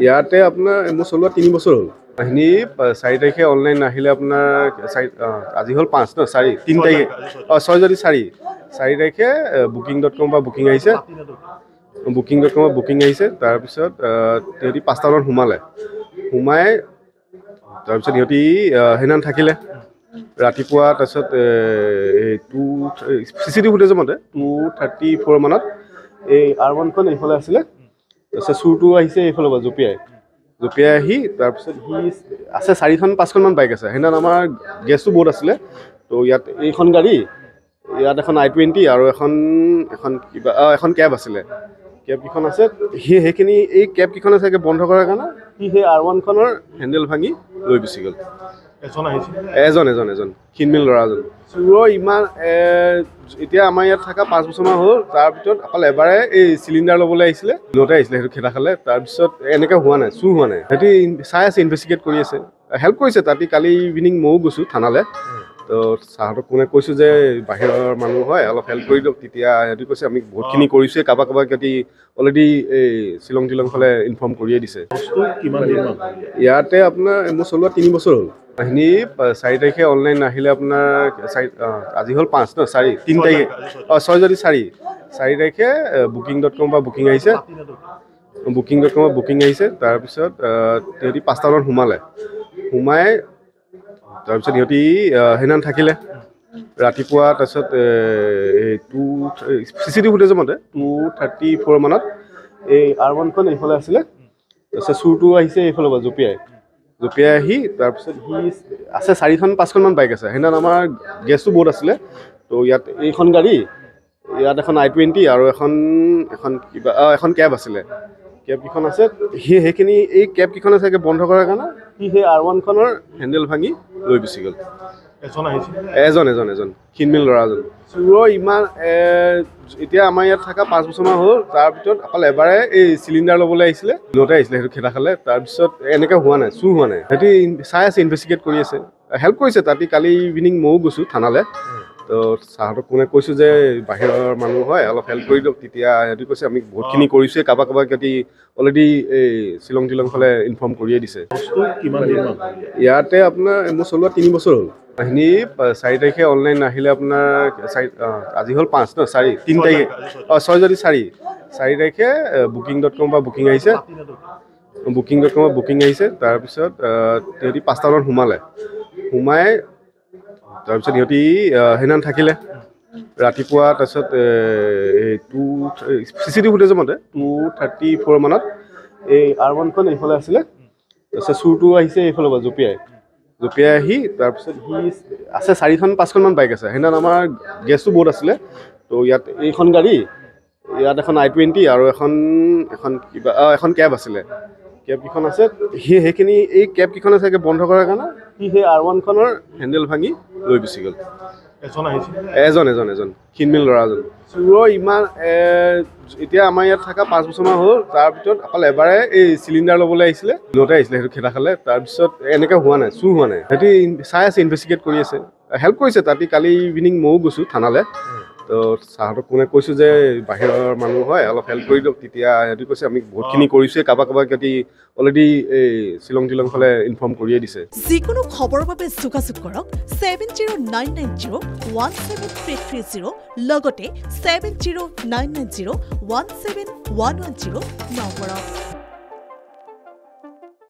ইয়াতে আপোনাৰ মোৰ চলোৱা 3 বছৰ হ'ল। এইখিনি 4 তাৰিখে অনলাইন আহিলে আপোনাৰ আজি হ'ল 5 ন 4 3 তাৰিখে 6 যদি 4 তাৰিখে booking.com বা বুকিং আহিছে booking.com বুকিং আহিছে তাৰপিছত তেহেঁতি 5টা মানত সোমাই তাৰপিছত সিহঁতি সেইদিনা থাকিলে ৰাতিপুৱা তাৰপিছত CCTV ফুটেজৰ মতে 2:34 মানত এই R1খন এইফালে আছিলে তাৰপিছত চুৰটো আহিছে এইফালৰ পৰা জপিয়াই আহি তাৰপিছত সি আছে 4-5খন মান বাইক আছে সেইদিনা আমাৰ গেছটো বহুত আছিলে তো ইয়াত এইখন গাড়ী ইয়াত এখন I-20 আৰু এখন কেব আছিলে কেব কিখন আছে সেইখিনি এই কেব কিখন আছে বন্ধ কৰাৰ কাৰণে সি সেই R1খনৰ হেণ্ডেল ভাঙি লৈ গুচি গ'ল এজন ক্ষীণমিল ল'ৰাজন চুৰৰ ইমান এতিয়া আমাৰ ইয়াত থকা 5 বছৰমান হ'ল তাৰ ভিতৰত অকল এবাৰে এই চিলিণ্ডাৰ ল'বলৈ আহিছিলে সেইটো খেদা খালে তাৰপিছত এনেকৈ হোৱা নাই চুৰ হোৱা নাই সিহঁতি চাই আছে ইনভেষ্টিগেট কৰি আছে হেল্প কৰিছে তাতে কালি ইভিনিং ময়ো গৈছোঁ থানালৈ তো ছাৰহঁতক কোনে কৈছোঁ যে বাহিৰৰ মানুহ হয় অলপ হেল্প কৰি দিয়ক তেতিয়া সিহঁতি কৈছে আমি বহুতখিনি কৰিছোঁৱে কাৰোবাক সিহঁতি অলৰেডি এই শ্বিলং ফালে ইনফৰ্ম কৰিয়ে দিছে ইয়াতে আপোনাৰ মোৰ চলোৱা 3 বছৰ হ'ল এইখিনি 4 তাৰিখে অনলাইন আহিলে আপোনাৰ আজি হ'ল 5 ন 3 তাৰিখে 6 যদি 4 তাৰিখে booking.com বা বুকিং আহিছে booking.com বুকিং আহিছে তাৰপিছত তেহেঁতি 5টা মানত সোমাই তাৰপিছত সিহঁতি সেইদিনা থাকিলে ৰাতিপুৱা তাৰপিছত CCTV ফুটেজৰ মতে 2:34 মানত এই R1খন এইফালে আছিলে তাৰপিছত চুৰটো আহিছে এইফালৰ পৰা জপিয়াই আহি তাৰপিছত সি আছে 4-5খন মান বাইক আছে সেইদিনা আমাৰ গেছটো বহুত আছিলে তো ইয়াত এইখন গাড়ী ইয়াত এখন I-20 আৰু এখন কেব আছিলে কেব কিখন আছে সেইখিনি এই কেব কিখন আছে বন্ধ কৰাৰ কাৰণে সি সেই R1খনৰ হেণ্ডেল ভাঙি লৈ গুচি গ'ল এজন ক্ষীণমিল ল'ৰাজন চুৰৰ ইমান এতিয়া আমাৰ ইয়াত থকা 5 বছৰমান হ'ল তাৰ ভিতৰত অকল এবাৰে এই চিলিণ্ডাৰ ল'বলৈ আহিছিলে সেইটো খেদা খালে তাৰপিছত এনেকৈ হোৱা নাই চুৰ হোৱা নাই সিহঁতি চাই আছে ইনভেষ্টিগেট কৰি আছে হেল্প কৰিছে তাতে কালি ইভিনিং ময়ো গৈছোঁ থানালৈ তো ছাৰহঁতক কোনে কৈছোঁ যে বাহিৰৰ মানুহ হয় অলপ হেল্প কৰি দিয়ক তেতিয়া সিহঁতি কৈছে আমি বহুতখিনি কৰিছোঁৱে কাৰোবাক সিহঁতি অলৰেডি এই শ্বিলং ফালে ইনফৰ্ম কৰিয়ে দিছে ইয়াতে আপোনাৰ মোৰ চলোৱা 3 বছৰ হ'ল এইখিনি 4 তাৰিখে অনলাইন আহিলে আপোনাৰ আজি হ'ল 5 ন 3 তাৰিখে 6 যদি 4 তাৰিখে booking.com বা বুকিং আহিছে booking.com বুকিং আহিছে তাৰপিছত তেহেঁতি 5টা মানত সোমাই তাৰপিছত সিহঁতি সেইদিনা থাকিলে ৰাতিপুৱা তাৰপিছত CCTV ফুটেজৰ মতে 2:34 মানত এই R1খন এইফালে আছিলে তাৰপিছত চুৰটো আহিছে এইফালৰ পৰা জপিয়াই আহি তাৰপিছত সি আছে 4-5খন মান বাইক আছে সেইদিনা আমাৰ গেছটো বহুত আছিলে তো ইয়াত এইখন গাড়ী ইয়াত এখন I-20 আৰু এখন কেব আছিলে কেব কিখন আছে সেইখিনি এই কেব কিখন আছে বন্ধ কৰাৰ কাৰণে সি সেই R1খনৰ হেণ্ডেল ভাঙি লৈ গুচি গ'ল এজন ক্ষীণমিল ল'ৰাজন চুৰৰ ইমান এতিয়া আমাৰ ইয়াত থকা 5 বছৰমান হ'ল তাৰ ভিতৰত অকল এবাৰে এই চিলিণ্ডাৰ ল'বলৈ আহিছিলে সেইটো খেদা খালে তাৰপিছত এনেকৈ হোৱা নাই চুৰ হোৱা নাই সিহঁতি চাই আছে ইনভেষ্টিগেট কৰি আছে হেল্প কৰিছে তাতে কালি ইভিনিং ময়ো গৈছোঁ থানালৈ তো ছাৰহঁতক কোনে কৈছোঁ যে বাহিৰৰ মানুহ হয় অলপ হেল্প কৰি দিয়ক তেতিয়া সিহঁতি কৈছে আমি বহুতখিনি কৰিছোঁৱে কাৰোবাক সিহঁতি অলৰেডি এই শ্বিলং ফালে ইনফৰ্ম কৰিয়ে দিছে যিকোনো খবৰৰ বাবে যোগাযোগ কৰক 7099017330 লগতে 7099017110 নম্বৰত